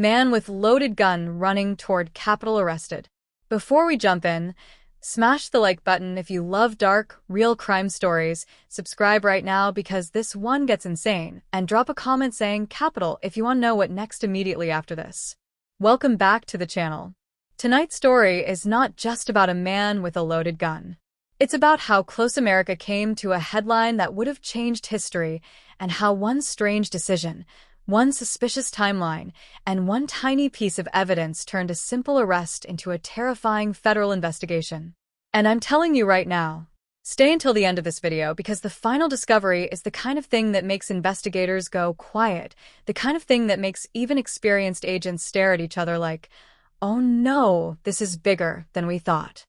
Man with loaded gun running toward Capitol arrested. Before we jump in, smash the like button if you love dark, real crime stories, subscribe right now because this one gets insane, and drop a comment saying Capitol if you want to know what next immediately after this. Welcome back to the channel. Tonight's story is not just about a man with a loaded gun. It's about how close America came to a headline that would have changed history, and how one strange decision, one suspicious timeline, and one tiny piece of evidence turned a simple arrest into a terrifying federal investigation. And I'm telling you right now, stay until the end of this video because the final discovery is the kind of thing that makes investigators go quiet, the kind of thing that makes even experienced agents stare at each other like, oh no, this is bigger than we thought.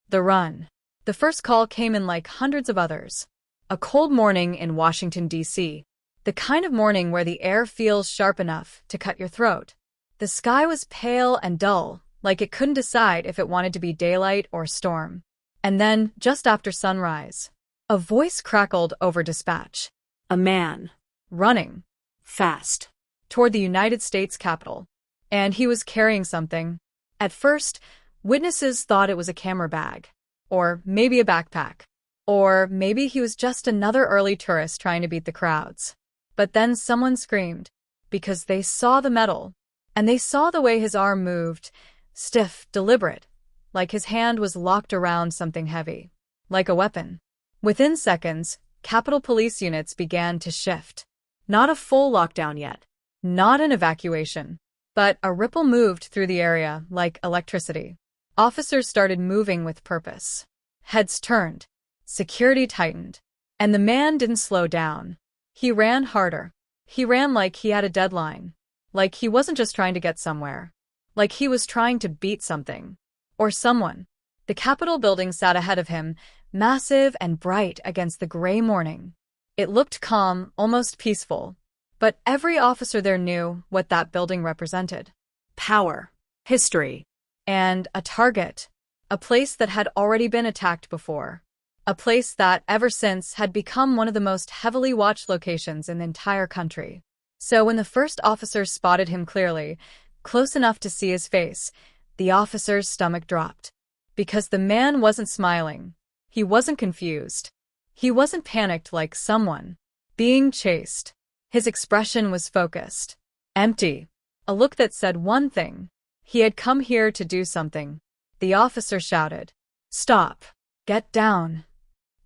The run. The first call came in like hundreds of others. A cold morning in Washington, D.C. The kind of morning where the air feels sharp enough to cut your throat. The sky was pale and dull, like it couldn't decide if it wanted to be daylight or storm. And then, just after sunrise, a voice crackled over dispatch. A man. Running. Fast. Toward the United States Capitol. And he was carrying something. At first, witnesses thought it was a camera bag. Or maybe a backpack. Or maybe he was just another early tourist trying to beat the crowds. But then someone screamed, because they saw the metal, and they saw the way his arm moved, stiff, deliberate, like his hand was locked around something heavy, like a weapon. Within seconds, Capitol Police units began to shift. Not a full lockdown yet. Not an evacuation, but a ripple moved through the area like electricity. Officers started moving with purpose. Heads turned. Security tightened. And the man didn't slow down. He ran harder. He ran like he had a deadline. Like he wasn't just trying to get somewhere. Like he was trying to beat something. Or someone. The Capitol building sat ahead of him, massive and bright against the gray morning. It looked calm, almost peaceful. But every officer there knew what that building represented. Power. History. And a target. A place that had already been attacked before. A place that, ever since, had become one of the most heavily watched locations in the entire country. So when the first officer spotted him clearly, close enough to see his face, the officer's stomach dropped. Because the man wasn't smiling. He wasn't confused. He wasn't panicked like someone being chased. His expression was focused. Empty. A look that said one thing. He had come here to do something. The officer shouted, "Stop. Get down."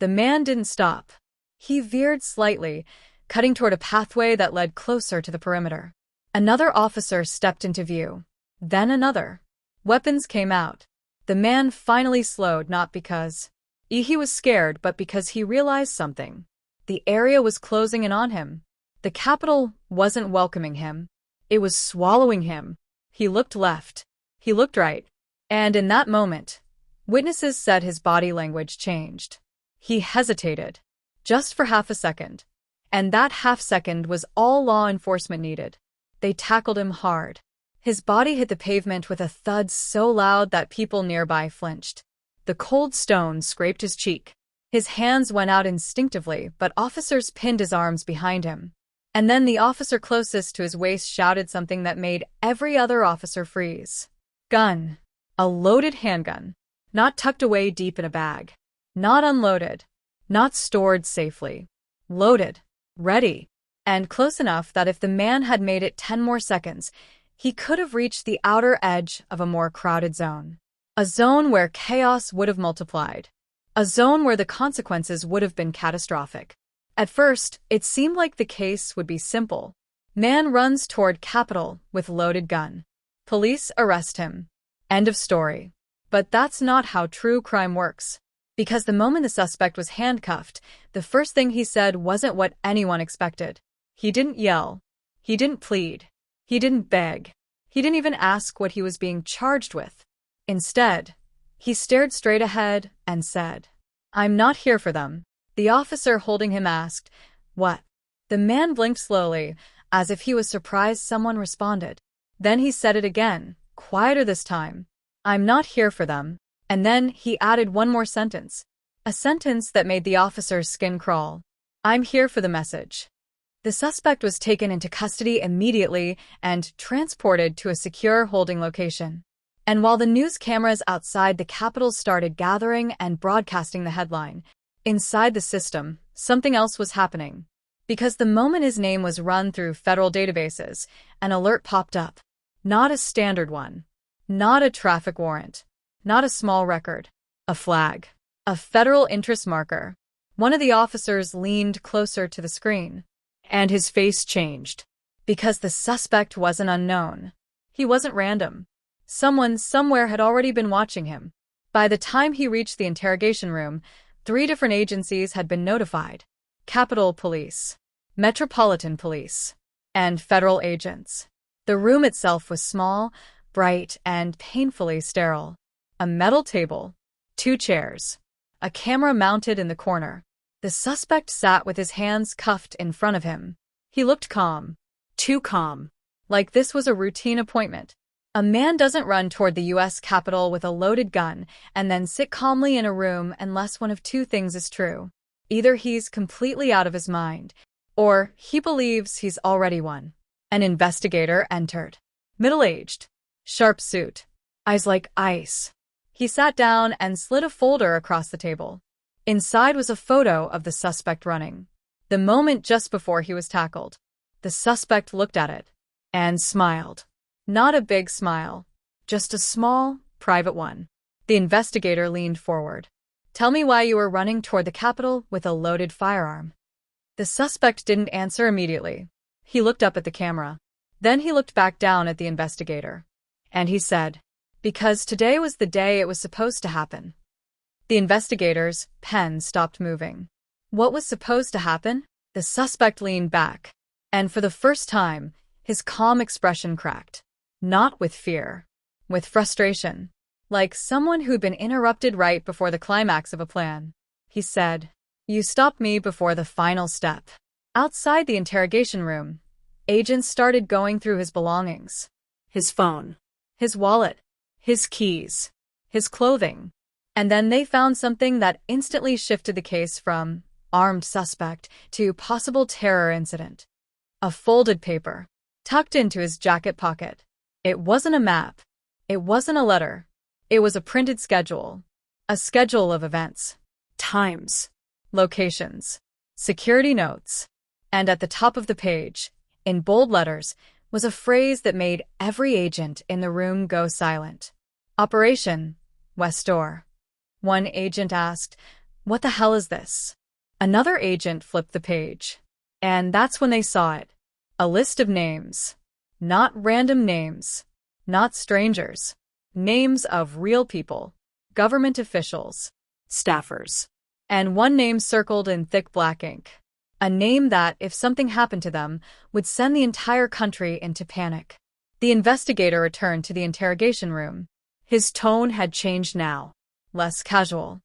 The man didn't stop. He veered slightly, cutting toward a pathway that led closer to the perimeter. Another officer stepped into view. Then another. Weapons came out. The man finally slowed, not because he was scared, but because he realized something. The area was closing in on him. The Capitol wasn't welcoming him. It was swallowing him. He looked left. He looked right. And in that moment, witnesses said his body language changed. He hesitated. Just for half a second. And that half second was all law enforcement needed. They tackled him hard. His body hit the pavement with a thud so loud that people nearby flinched. The cold stone scraped his cheek. His hands went out instinctively, but officers pinned his arms behind him. And then the officer closest to his waist shouted something that made every other officer freeze. Gun. A loaded handgun. Not tucked away deep in a bag. Not unloaded. Not stored safely. Loaded. Ready. And close enough that if the man had made it 10 more seconds, he could have reached the outer edge of a more crowded zone. A zone where chaos would have multiplied. A zone where the consequences would have been catastrophic. At first, it seemed like the case would be simple. Man runs toward Capitol with loaded gun. Police arrest him. End of story. But that's not how true crime works. Because the moment the suspect was handcuffed, the first thing he said wasn't what anyone expected. He didn't yell. He didn't plead. He didn't beg. He didn't even ask what he was being charged with. Instead, he stared straight ahead and said, "I'm not here for them." The officer holding him asked, "What?" The man blinked slowly, as if he was surprised someone responded. Then he said it again, quieter this time. "I'm not here for them." And then he added one more sentence. A sentence that made the officer's skin crawl. "I'm here for the message." The suspect was taken into custody immediately and transported to a secure holding location. And while the news cameras outside the Capitol started gathering and broadcasting the headline, inside the system, something else was happening. Because the moment his name was run through federal databases, an alert popped up. Not a standard one. Not a traffic warrant. Not a small record. A flag. A federal interest marker. One of the officers leaned closer to the screen, and his face changed. Because the suspect wasn't unknown. He wasn't random. Someone somewhere had already been watching him. By the time he reached the interrogation room, 3 different agencies had been notified: Capitol Police, Metropolitan Police, and federal agents. The room itself was small, bright, and painfully sterile. A metal table, 2 chairs, a camera mounted in the corner. The suspect sat with his hands cuffed in front of him. He looked calm. Too calm. Like this was a routine appointment. A man doesn't run toward the U.S. Capitol with a loaded gun and then sit calmly in a room unless one of 2 things is true. Either he's completely out of his mind, or he believes he's already won. An investigator entered. Middle-aged. Sharp suit. Eyes like ice. He sat down and slid a folder across the table. Inside was a photo of the suspect running. The moment just before he was tackled. The suspect looked at it and smiled. Not a big smile, just a small, private one. The investigator leaned forward. Tell me why you were running toward the Capitol with a loaded firearm. The suspect didn't answer immediately. He looked up at the camera. Then he looked back down at the investigator. And he said, because today was the day it was supposed to happen. The investigator's pen stopped moving. What was supposed to happen? The suspect leaned back. And for the first time, his calm expression cracked. Not with fear. With frustration. Like someone who'd been interrupted right before the climax of a plan. He said, you stopped me before the final step. Outside the interrogation room, agents started going through his belongings. His phone. His wallet. His keys. His clothing. And then they found something that instantly shifted the case from armed suspect to possible terror incident. A folded paper, tucked into his jacket pocket. It wasn't a map. It wasn't a letter. It was a printed schedule. A schedule of events, times, locations, security notes. And at the top of the page, in bold letters, was a phrase that made every agent in the room go silent. Operation West Door. One agent asked, what the hell is this? Another agent flipped the page. And that's when they saw it. A list of names. Not random names. Not strangers. Names of real people. Government officials. Staffers. And one name circled in thick black ink. A name that, if something happened to them, would send the entire country into panic. The investigator returned to the interrogation room. His tone had changed now. Less casual.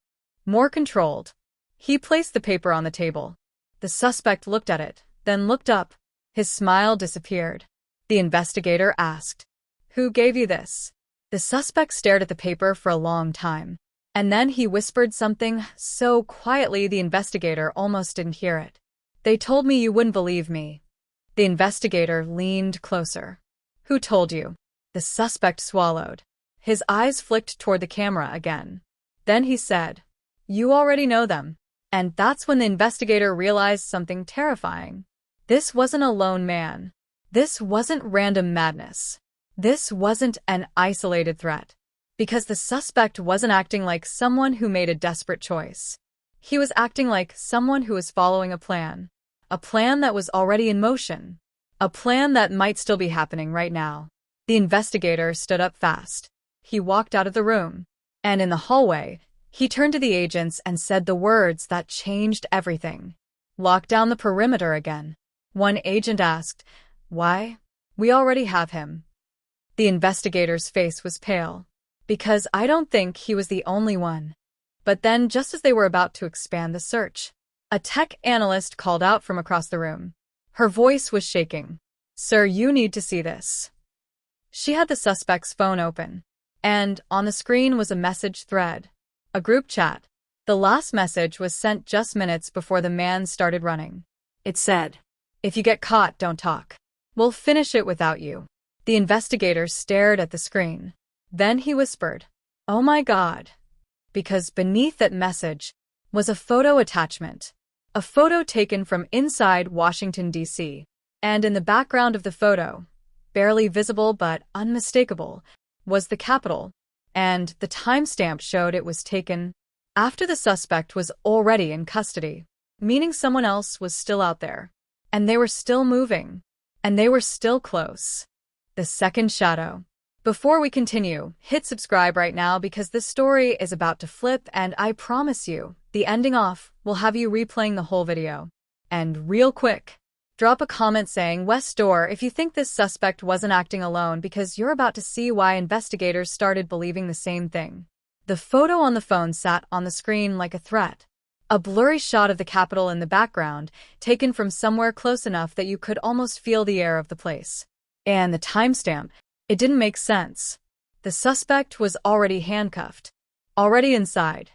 More controlled. He placed the paper on the table. The suspect looked at it, then looked up. His smile disappeared. The investigator asked, who gave you this? The suspect stared at the paper for a long time. And then he whispered something so quietly the investigator almost didn't hear it. They told me you wouldn't believe me. The investigator leaned closer. Who told you? The suspect swallowed. His eyes flicked toward the camera again. Then he said, you already know them. And that's when the investigator realized something terrifying. This wasn't a lone man. This wasn't random madness. This wasn't an isolated threat. Because the suspect wasn't acting like someone who made a desperate choice. He was acting like someone who was following a plan. A plan that was already in motion. A plan that might still be happening right now. The investigator stood up fast. He walked out of the room. And in the hallway, he turned to the agents and said the words that changed everything. Lock down the perimeter again. One agent asked, why? We already have him. The investigator's face was pale. Because I don't think he was the only one. But then, just as they were about to expand the search, a tech analyst called out from across the room. Her voice was shaking. Sir, you need to see this. She had the suspect's phone open. And on the screen was a message thread. A group chat. The last message was sent just minutes before the man started running. It said, If you get caught, don't talk. We'll finish it without you. The investigator stared at the screen. Then he whispered, "Oh my God." Because beneath that message was a photo attachment. A photo taken from inside Washington, D.C. And in the background of the photo, barely visible but unmistakable, was the Capitol. And the timestamp showed it was taken after the suspect was already in custody, meaning someone else was still out there. And they were still moving. And they were still close. The second shadow. Before we continue, hit subscribe right now because this story is about to flip, and I promise you, the ending off will have you replaying the whole video. And real quick, drop a comment saying West Door if you think this suspect wasn't acting alone, because you're about to see why investigators started believing the same thing. The photo on the phone sat on the screen like a threat. A blurry shot of the Capitol in the background, taken from somewhere close enough that you could almost feel the air of the place. And the timestamp, it didn't make sense. The suspect was already handcuffed, already inside,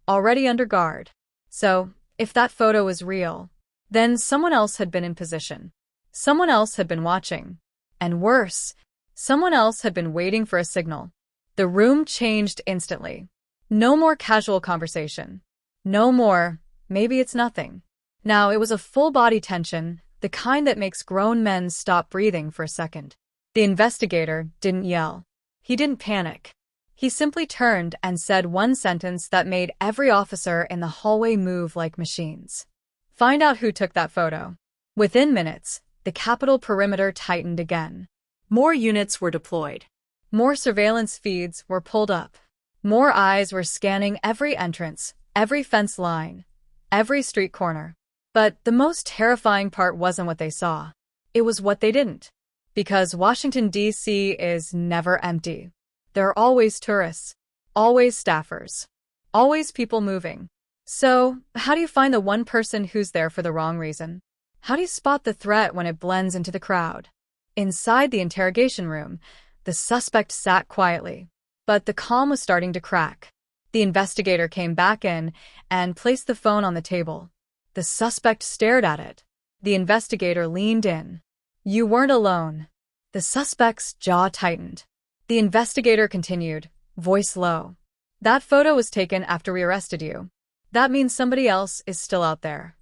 already under guard. So, if that photo was real, then someone else had been in position. Someone else had been watching. And worse, someone else had been waiting for a signal. The room changed instantly. No more casual conversation. No more, maybe it's nothing. Now it was a full-body tension, the kind that makes grown men stop breathing for a second. The investigator didn't yell. He didn't panic. He simply turned and said one sentence that made every officer in the hallway move like machines. "Find out who took that photo." Within minutes, the Capitol perimeter tightened again. More units were deployed. More surveillance feeds were pulled up. More eyes were scanning every entrance, every fence line, every street corner. But the most terrifying part wasn't what they saw. It was what they didn't. Because Washington, D.C. is never empty. There are always tourists, always staffers, always people moving. So, how do you find the one person who's there for the wrong reason? How do you spot the threat when it blends into the crowd? Inside the interrogation room, the suspect sat quietly. But the calm was starting to crack. The investigator came back in and placed the phone on the table. The suspect stared at it. The investigator leaned in. "You weren't alone." The suspect's jaw tightened. The investigator continued, voice low. "That photo was taken after we arrested you. That means somebody else is still out there."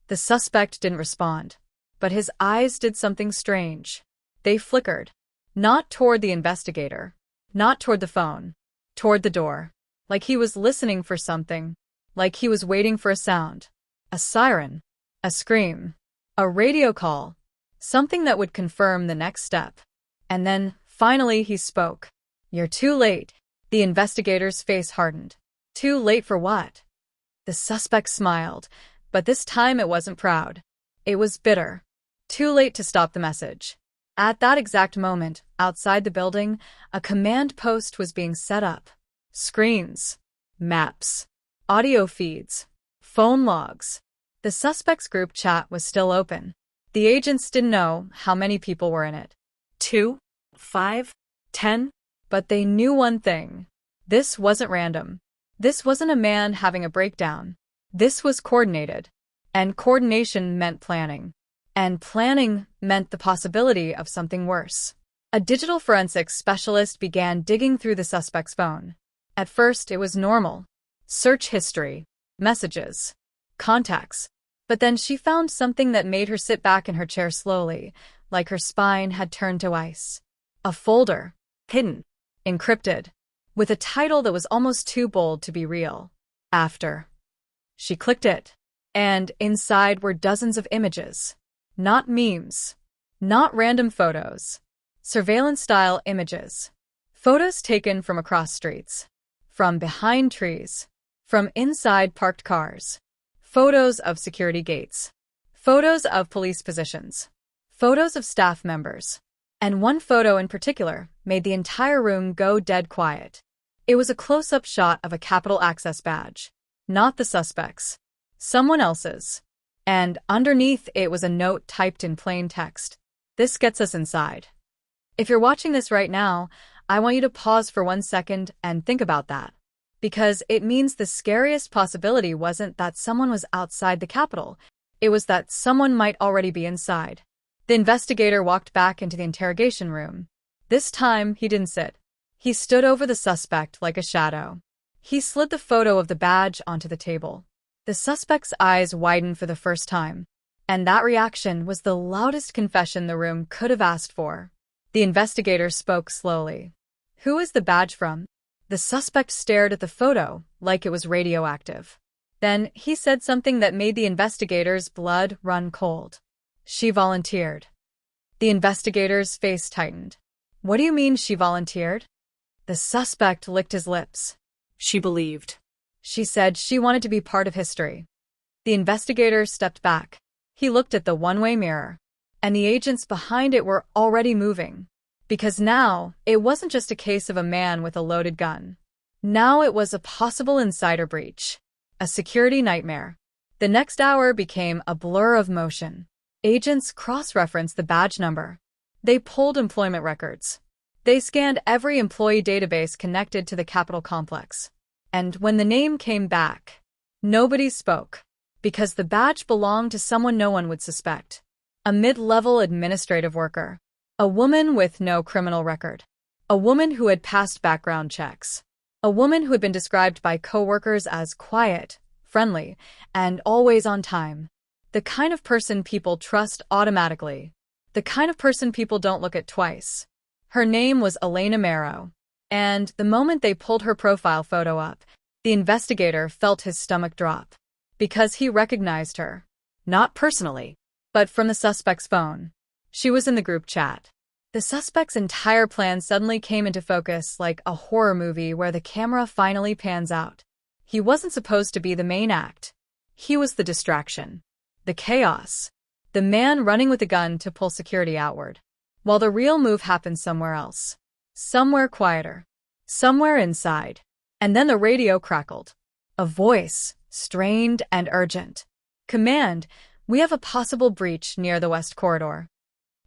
The suspect didn't respond, but his eyes did something strange. They flickered. Not toward the investigator, not toward the phone, toward the door. Like he was listening for something, like he was waiting for a sound. A siren, a scream, a radio call, something that would confirm the next step. And then, finally, he spoke. "You're too late." The investigator's face hardened. "Too late for what?" The suspect smiled, but this time it wasn't proud. It was bitter. Too late to stop the message. At that exact moment, outside the building, a command post was being set up. Screens, maps, audio feeds, phone logs. The suspect's group chat was still open. The agents didn't know how many people were in it. 2, 5, 10? But they knew one thing. This wasn't random. This wasn't a man having a breakdown. This was coordinated. And coordination meant planning. And planning meant the possibility of something worse. A digital forensics specialist began digging through the suspect's phone. At first, it was normal. Search history, messages, contacts. But then she found something that made her sit back in her chair slowly, like her spine had turned to ice. A folder, hidden, encrypted, with a title that was almost too bold to be real. After. She clicked it, and inside were dozens of images. Not memes, not random photos. Surveillance-style images. Photos taken from across streets, from behind trees, from inside parked cars. Photos of security gates. Photos of police positions. Photos of staff members. And one photo in particular made the entire room go dead quiet. It was a close-up shot of a Capitol access badge. Not the suspect's. Someone else's. And underneath it was a note typed in plain text. "This gets us inside." If you're watching this right now, I want you to pause for 1 second and think about that. Because it means the scariest possibility wasn't that someone was outside the Capitol. It was that someone might already be inside. The investigator walked back into the interrogation room. This time, he didn't sit. He stood over the suspect like a shadow. He slid the photo of the badge onto the table. The suspect's eyes widened for the first time, and that reaction was the loudest confession the room could have asked for. The investigator spoke slowly. "Who is the badge from?" The suspect stared at the photo like it was radioactive. Then he said something that made the investigator's blood run cold. "She volunteered." The investigator's face tightened. "What do you mean she volunteered?" The suspect licked his lips. She believed. She said she wanted to be part of history. The investigator stepped back. He looked at the one-way mirror, and the agents behind it were already moving. Because now, it wasn't just a case of a man with a loaded gun. Now it was a possible insider breach. A security nightmare. The next hour became a blur of motion. Agents cross-referenced the badge number. They pulled employment records. They scanned every employee database connected to the Capitol complex. And when the name came back, nobody spoke. Because the badge belonged to someone no one would suspect. A mid-level administrative worker. A woman with no criminal record. A woman who had passed background checks. A woman who had been described by coworkers as quiet, friendly, and always on time. The kind of person people trust automatically. The kind of person people don't look at twice. Her name was Elena Marrow. And the moment they pulled her profile photo up, the investigator felt his stomach drop. Because he recognized her. Not personally, but from the suspect's phone. She was in the group chat. The suspect's entire plan suddenly came into focus like a horror movie where the camera finally pans out. He wasn't supposed to be the main act. He was the distraction. The chaos. The man running with a gun to pull security outward. While the real move happened somewhere else. Somewhere quieter. Somewhere inside. And then the radio crackled. A voice, strained and urgent. "Command, we have a possible breach near the West Corridor."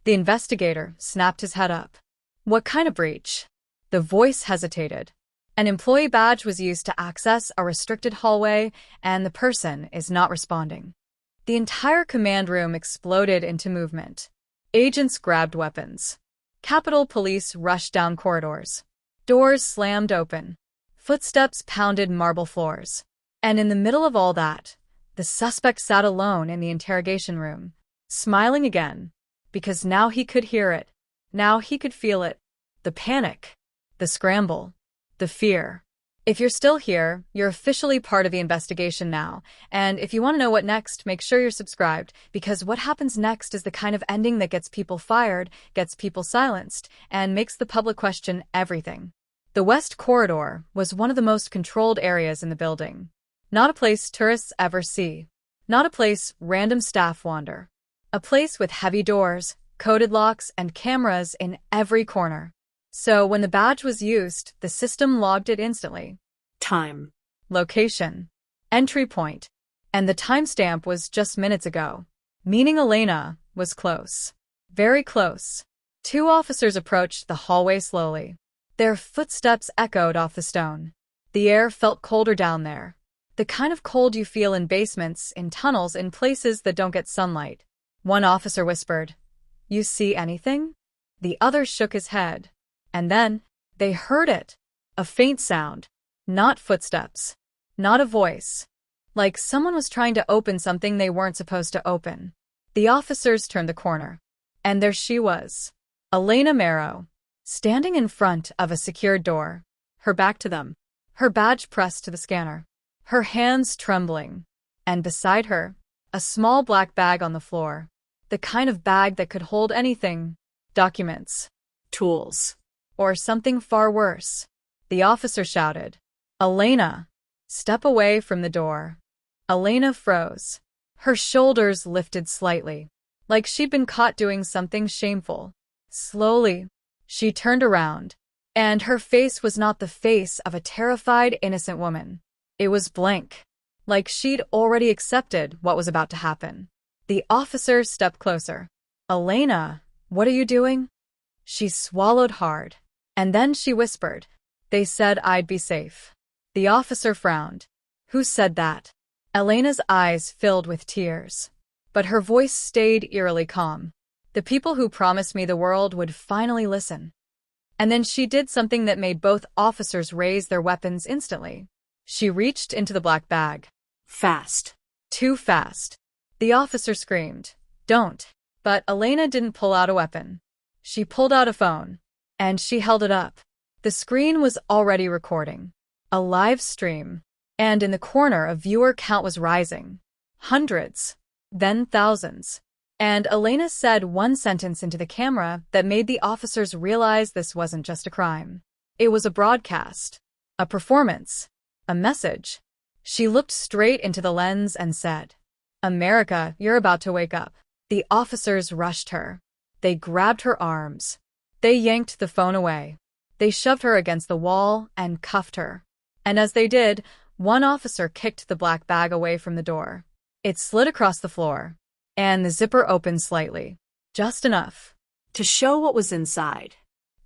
The investigator snapped his head up. "What kind of breach?" The voice hesitated. "An employee badge was used to access a restricted hallway, and the person is not responding." The entire command room exploded into movement. Agents grabbed weapons. Capitol Police rushed down corridors. Doors slammed open. Footsteps pounded marble floors. And in the middle of all that, the suspect sat alone in the interrogation room, smiling again. Because now he could hear it. Now he could feel it. The panic. The scramble. The fear. If you're still here, you're officially part of the investigation now. And if you want to know what next, make sure you're subscribed, because what happens next is the kind of ending that gets people fired, gets people silenced, and makes the public question everything. The West Corridor was one of the most controlled areas in the building. Not a place tourists ever see. Not a place random staff wander. A place with heavy doors, coded locks, and cameras in every corner. So when the badge was used, the system logged it instantly. Time. Location. Entry point. And the timestamp was just minutes ago. Meaning Elena was close. Very close. Two officers approached the hallway slowly. Their footsteps echoed off the stone. The air felt colder down there. The kind of cold you feel in basements, in tunnels, in places that don't get sunlight. One officer whispered, "You see anything?" The other shook his head. And then, they heard it. A faint sound. Not footsteps. Not a voice. Like someone was trying to open something they weren't supposed to open. The officers turned the corner. And there she was. Elena Marrow. Standing in front of a secured door. Her back to them. Her badge pressed to the scanner. Her hands trembling. And beside her, a small black bag on the floor. The kind of bag that could hold anything. Documents. Tools. Or something far worse. The officer shouted, "Elena, step away from the door." Elena froze. Her shoulders lifted slightly, like she'd been caught doing something shameful. Slowly, she turned around, and her face was not the face of a terrified, innocent woman. It was blank, like she'd already accepted what was about to happen. The officer stepped closer. "Elena, what are you doing?" She swallowed hard, and then she whispered, "They said I'd be safe." The officer frowned. "Who said that?" Elena's eyes filled with tears. But her voice stayed eerily calm. The people who promised me the world would finally listen. And then she did something that made both officers raise their weapons instantly. She reached into the black bag. Fast. Too fast. The officer screamed, "Don't." But Elena didn't pull out a weapon. She pulled out a phone. And she held it up. The screen was already recording. A live stream. And in the corner, a viewer count was rising. Hundreds. Then thousands. And Elena said one sentence into the camera that made the officers realize this wasn't just a crime. It was a broadcast. A performance. A message. She looked straight into the lens and said, "America, you're about to wake up." The officers rushed her. They grabbed her arms. They yanked the phone away. They shoved her against the wall and cuffed her. And as they did, one officer kicked the black bag away from the door. It slid across the floor. And the zipper opened slightly. Just enough. To show what was inside.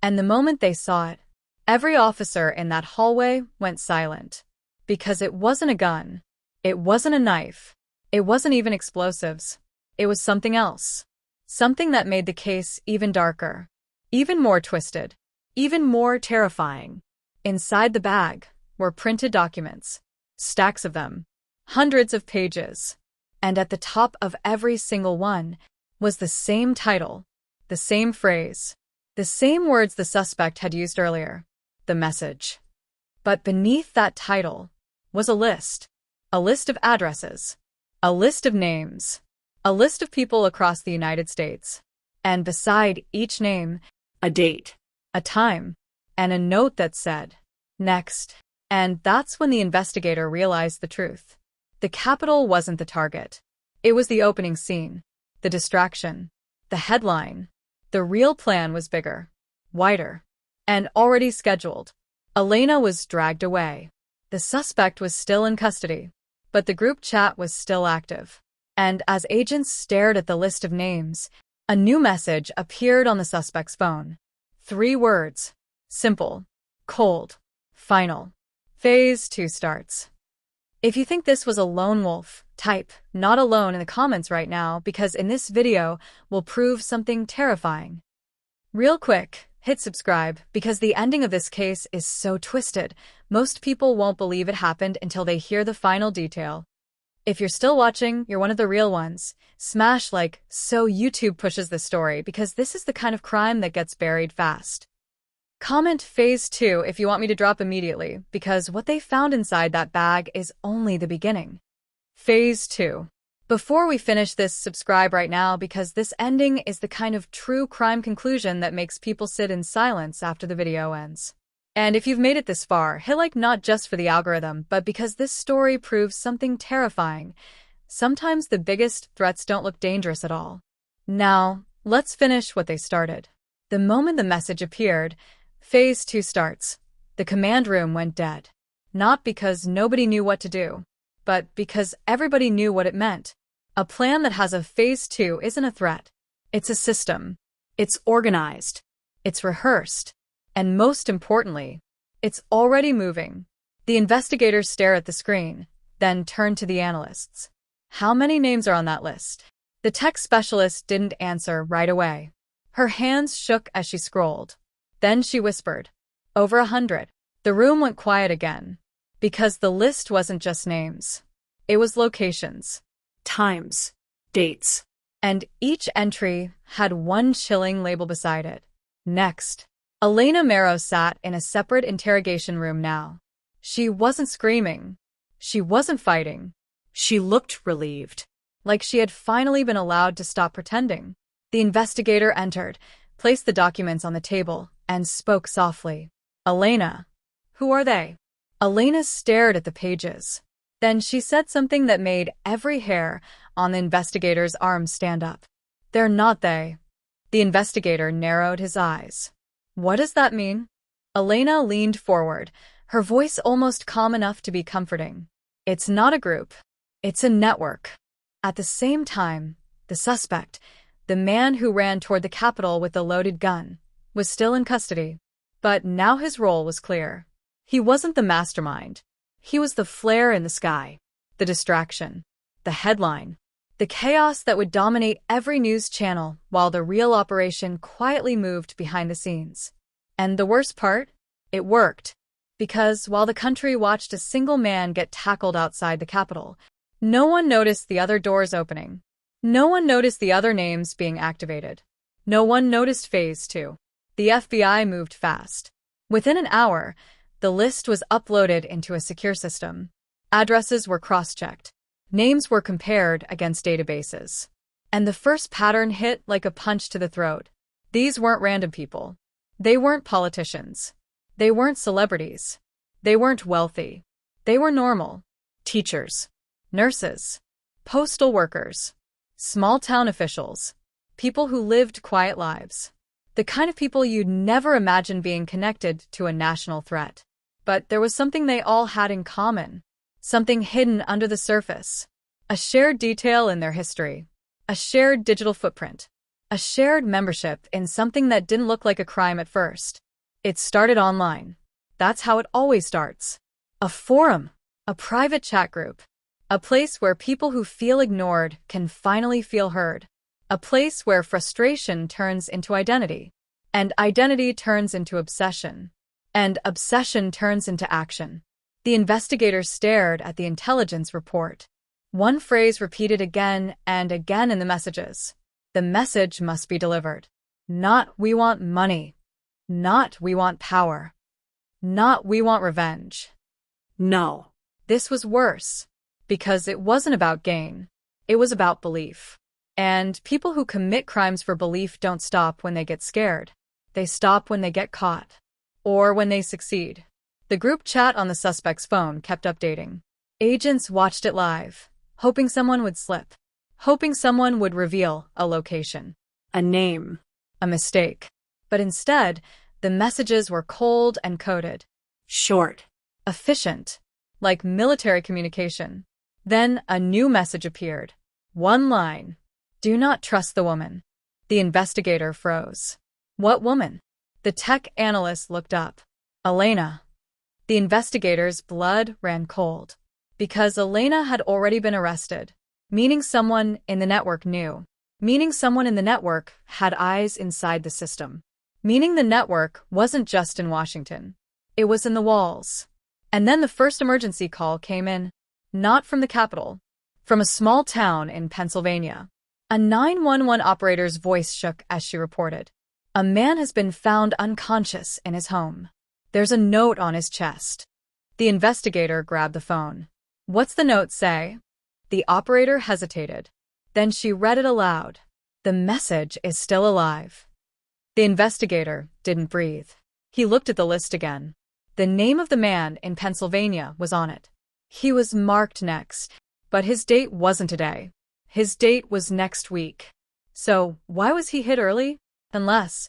And the moment they saw it, every officer in that hallway went silent. Because it wasn't a gun. It wasn't a knife. It wasn't even explosives. It was something else. Something that made the case even darker. Even more twisted. Even more terrifying. Inside the bag were printed documents. Stacks of them. Hundreds of pages. And at the top of every single one was the same title, the same phrase, the same words the suspect had used earlier. The message. But beneath that title was a list of addresses, a list of names, a list of people across the United States. And beside each name, A date. a time, and a note that said, "Next." And that's when the investigator realized the truth. The Capitol wasn't the target. It was the opening scene, the distraction, the headline. The real plan was bigger, wider, and already scheduled. Elena was dragged away. The suspect was still in custody, but the group chat was still active. And as agents stared at the list of names, a new message appeared on the suspect's phone. 3 words. Simple. Cold. Final. Phase 2 starts. If you think this was a lone wolf, type "not alone" in the comments right now, because in this video, we'll prove something terrifying. Real quick, hit subscribe, because the ending of this case is so twisted, most people won't believe it happened until they hear the final detail. If you're still watching, you're one of the real ones. Smash like so YouTube pushes the story, because this is the kind of crime that gets buried fast. Comment phase 2 if you want me to drop immediately, because what they found inside that bag is only the beginning. Phase 2. Before we finish this, subscribe right now, because this ending is the kind of true crime conclusion that makes people sit in silence after the video ends. And if you've made it this far, hit like, not just for the algorithm, but because this story proves something terrifying. Sometimes the biggest threats don't look dangerous at all. Now, let's finish what they started. The moment the message appeared, Phase 2 starts. The command room went dead. Not because nobody knew what to do, but because everybody knew what it meant. A plan that has a Phase 2 isn't a threat. It's a system. It's organized. It's rehearsed. And most importantly, it's already moving. The investigators stare at the screen, then turn to the analysts. How many names are on that list? The tech specialist didn't answer right away. Her hands shook as she scrolled. Then she whispered, "Over 100. The room went quiet again. Because the list wasn't just names. It was locations. Times. Dates. And each entry had one chilling label beside it. Next. Elena Marrow sat in a separate interrogation room now. She wasn't screaming. She wasn't fighting. She looked relieved. Like she had finally been allowed to stop pretending. The investigator entered, placed the documents on the table, and spoke softly. "Elena." "Who are they?" Elena stared at the pages. Then she said something that made every hair on the investigator's arm stand up. "They're not they." The investigator narrowed his eyes. "What does that mean?" Elena leaned forward, her voice almost calm enough to be comforting. "It's not a group. It's a network." At the same time, the suspect, the man who ran toward the Capitol with the loaded gun, was still in custody. But now his role was clear. He wasn't the mastermind. He was the flare in the sky, the distraction, the headline. The chaos that would dominate every news channel while the real operation quietly moved behind the scenes. And the worst part? It worked. Because while the country watched a single man get tackled outside the Capitol, no one noticed the other doors opening. No one noticed the other names being activated. No one noticed Phase 2. The FBI moved fast. Within an hour, the list was uploaded into a secure system. Addresses were cross-checked. Names were compared against databases. And the first pattern hit like a punch to the throat. These weren't random people. They weren't politicians. They weren't celebrities. They weren't wealthy. They were normal. Teachers, nurses, postal workers, small-town officials, people who lived quiet lives. The kind of people you'd never imagine being connected to a national threat. But there was something they all had in common. Something hidden under the surface. A shared detail in their history. A shared digital footprint. A shared membership in something that didn't look like a crime at first. It started online. That's how it always starts. A forum. A private chat group. A place where people who feel ignored can finally feel heard. A place where frustration turns into identity. And identity turns into obsession. And obsession turns into action. The investigators stared at the intelligence report. One phrase repeated again and again in the messages. The message must be delivered. Not "we want money." Not "we want power." Not "we want revenge." No. This was worse. Because it wasn't about gain. It was about belief. And people who commit crimes for belief don't stop when they get scared. They stop when they get caught. Or when they succeed. The group chat on the suspect's phone kept updating. Agents watched it live, hoping someone would slip. Hoping someone would reveal a location. A name. A mistake. But instead, the messages were cold and coded. Short. Efficient. Like military communication. Then a new message appeared. One line. Do not trust the woman. The investigator froze. What woman? The tech analyst looked up. Elena. The investigator's blood ran cold. Because Elena had already been arrested. Meaning someone in the network knew. Meaning someone in the network had eyes inside the system. Meaning the network wasn't just in Washington. It was in the walls. And then the first emergency call came in. Not from the Capitol. From a small town in Pennsylvania. A 911 operator's voice shook as she reported. A man has been found unconscious in his home. There's a note on his chest. The investigator grabbed the phone. What's the note say? The operator hesitated. Then she read it aloud. The message is still alive. The investigator didn't breathe. He looked at the list again. The name of the man in Pennsylvania was on it. He was marked next. But his date wasn't today. His date was next week. So why was he hit early? Unless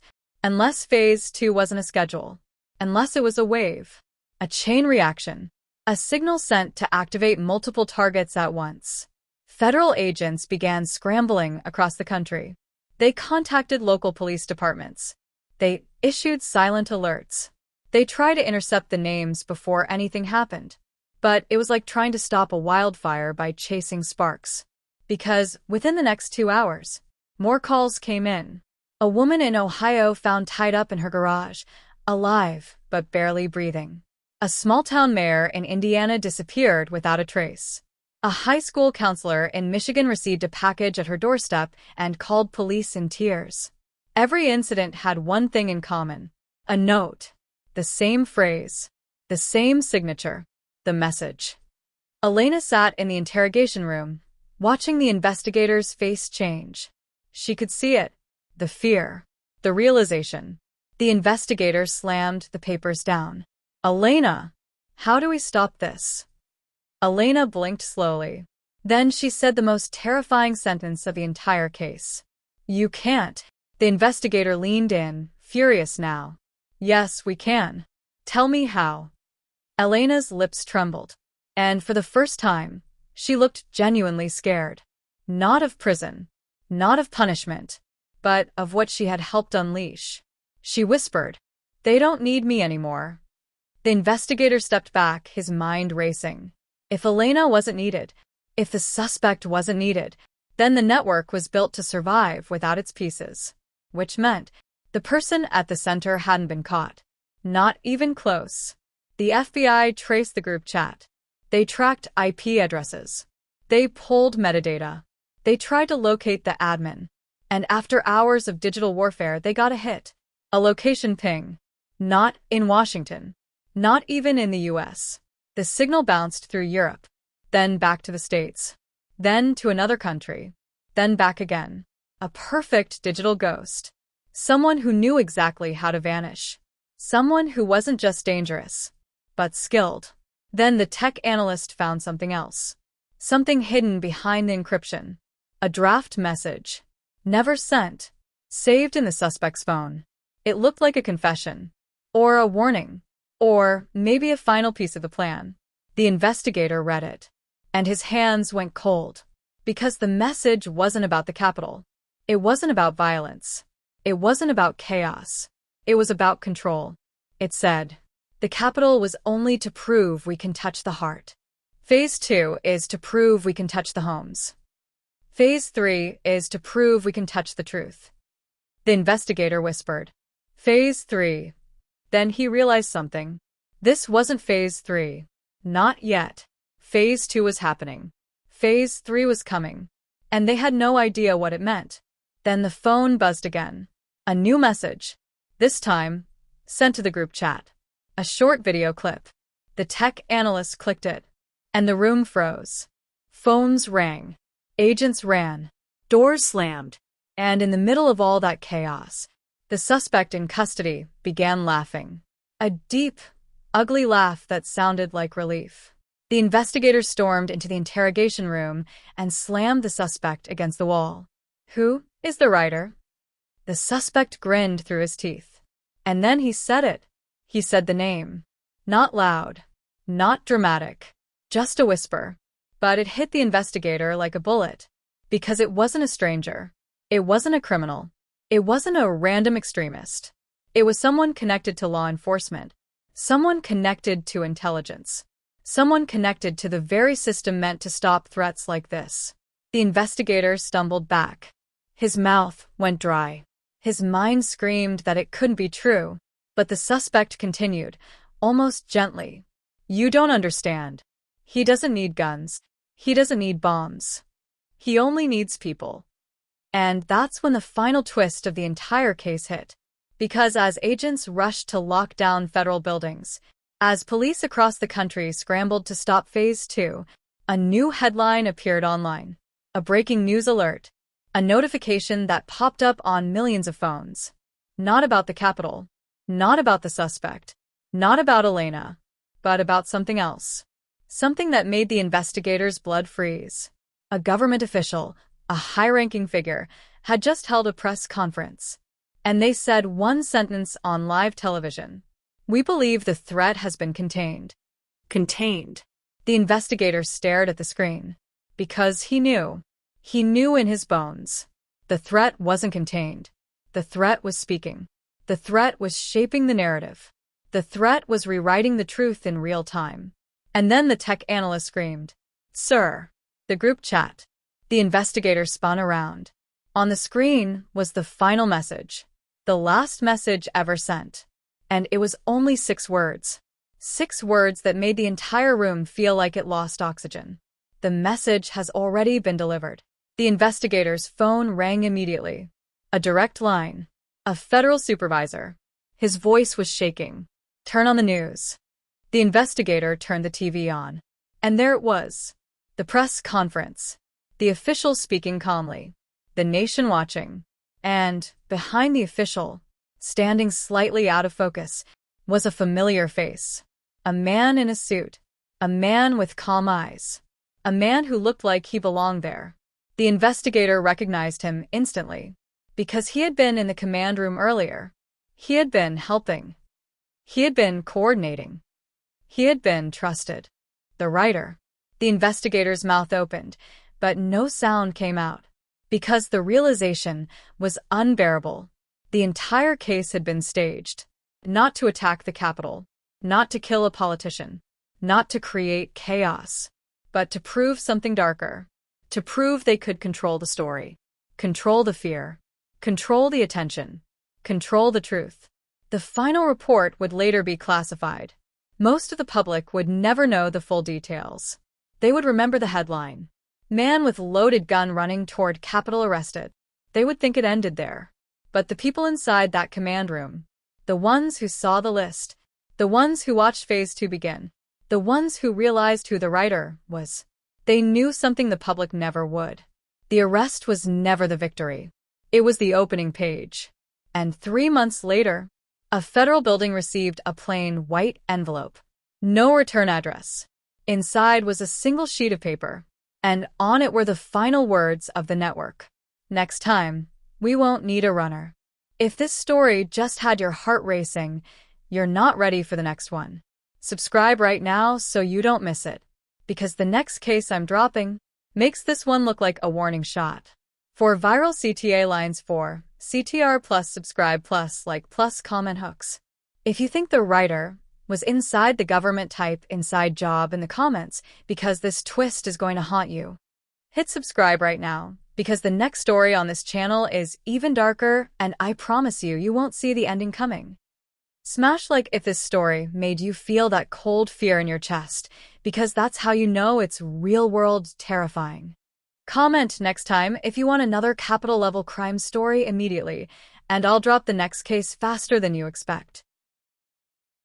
Phase 2 wasn't a schedule. Unless it was a wave. A chain reaction. A signal sent to activate multiple targets at once. Federal agents began scrambling across the country. They contacted local police departments. They issued silent alerts. They tried to intercept the names before anything happened. But it was like trying to stop a wildfire by chasing sparks. Because within the next 2 hours, more calls came in. A woman in Ohio found tied up in her garage, alive but barely breathing. A small-town mayor in Indiana disappeared without a trace. A high school counselor in Michigan received a package at her doorstep and called police in tears. Every incident had one thing in common. A note. The same phrase. The same signature. The message. Elena sat in the interrogation room, watching the investigator's face change. She could see it. The fear. The realization. The investigator slammed the papers down. Elena, how do we stop this? Elena blinked slowly. Then she said the most terrifying sentence of the entire case. You can't. The investigator leaned in, furious now. Yes, we can. Tell me how. Elena's lips trembled. And for the first time, she looked genuinely scared. Not of prison. Not of punishment. But of what she had helped unleash. She whispered, They don't need me anymore. The investigator stepped back, his mind racing. If Elena wasn't needed, if the suspect wasn't needed, Then the network was built to survive without its pieces, which meant the person at the center hadn't been caught. Not even close. The FBI traced the group chat. They tracked IP addresses. They pulled metadata. They tried to locate the admin. And after hours of digital warfare, they got a hit. A location ping. Not in Washington. Not even in the US. The signal bounced through Europe. Then back to the States. Then to another country. Then back again. A perfect digital ghost. Someone who knew exactly how to vanish. Someone who wasn't just dangerous, but skilled. Then the tech analyst found something else. Something hidden behind the encryption. A draft message. Never sent. Saved in the suspect's phone. It looked like a confession. Or a warning. Or maybe a final piece of the plan. The investigator read it. And his hands went cold. Because the message wasn't about the Capitol. It wasn't about violence. It wasn't about chaos. It was about control. It said, the Capitol was only to prove we can touch the heart. Phase 2 is to prove we can touch the homes. Phase 3 is to prove we can touch the truth. The investigator whispered, Phase 3. Then he realized something. This wasn't Phase 3. Not yet. Phase 2 was happening. Phase 3 was coming. And they had no idea what it meant. Then the phone buzzed again. A new message. This time, sent to the group chat. A short video clip. The tech analyst clicked it. And the room froze. Phones rang. Agents ran. Doors slammed. And in the middle of all that chaos, the suspect in custody began laughing. A deep, ugly laugh that sounded like relief. The investigator stormed into the interrogation room and slammed the suspect against the wall. Who is the writer? The suspect grinned through his teeth. And then he said it. He said the name. Not loud. Not dramatic. Just a whisper. But it hit the investigator like a bullet. Because it wasn't a stranger. It wasn't a criminal. It wasn't a random extremist. It was someone connected to law enforcement. Someone connected to intelligence. Someone connected to the very system meant to stop threats like this. The investigator stumbled back. His mouth went dry. His mind screamed that it couldn't be true. But the suspect continued, almost gently. You don't understand. He doesn't need guns. He doesn't need bombs. He only needs people. And that's when the final twist of the entire case hit. Because as agents rushed to lock down federal buildings, as police across the country scrambled to stop Phase 2, a new headline appeared online. A breaking news alert. A notification that popped up on millions of phones. Not about the Capitol. Not about the suspect. Not about Elena. But about something else. Something that made the investigators' blood freeze. A government official, a high-ranking figure, had just held a press conference. And they said one sentence on live television. We believe the threat has been contained. Contained. The investigator stared at the screen. Because he knew. He knew in his bones. The threat wasn't contained. The threat was speaking. The threat was shaping the narrative. The threat was rewriting the truth in real time. And then the tech analyst screamed, Sir! The group chat. The investigator spun around. On the screen was the final message. The last message ever sent. And it was only 6 words. 6 words that made the entire room feel like it lost oxygen. The message has already been delivered. The investigator's phone rang immediately. A direct line. A federal supervisor. His voice was shaking. Turn on the news. The investigator turned the TV on. And there it was. The press conference. The official speaking calmly. The nation watching. And, behind the official, standing slightly out of focus, was a familiar face. A man in a suit. A man with calm eyes. A man who looked like he belonged there. The investigator recognized him instantly. Because he had been in the command room earlier. He had been helping. He had been coordinating. He had been trusted. The writer. The investigator's mouth opened, but no sound came out. Because the realization was unbearable. The entire case had been staged. Not to attack the Capitol. Not to kill a politician. Not to create chaos. But to prove something darker. to prove they could control the story, control the fear, control the attention, control the truth. The final report would later be classified. Most of the public would never know the full details. They would remember the headline, "Man with loaded gun running toward Capitol arrested." They would think it ended there. But the people inside that command room, the ones who saw the list, the ones who watched Phase 2 begin, the ones who realized who the writer was, they knew something the public never would. The arrest was never the victory. It was the opening page. And 3 months later, a federal building received a plain white envelope. No return address. Inside was a single sheet of paper, and on it were the final words of the network. Next time, we won't need a runner. If this story just had your heart racing, you're not ready for the next one. Subscribe right now so you don't miss it, because the next case I'm dropping makes this one look like a warning shot. For viral CTA lines for CTR plus subscribe plus like plus comment hooks. If you think the writer was inside the government, type inside job in the comments, because this twist is going to haunt you. Hit subscribe right now, because the next story on this channel is even darker, and I promise you, you won't see the ending coming. Smash like if this story made you feel that cold fear in your chest, because that's how you know it's real-world terrifying. Comment next time if you want another Capitol-level crime story immediately, and I'll drop the next case faster than you expect.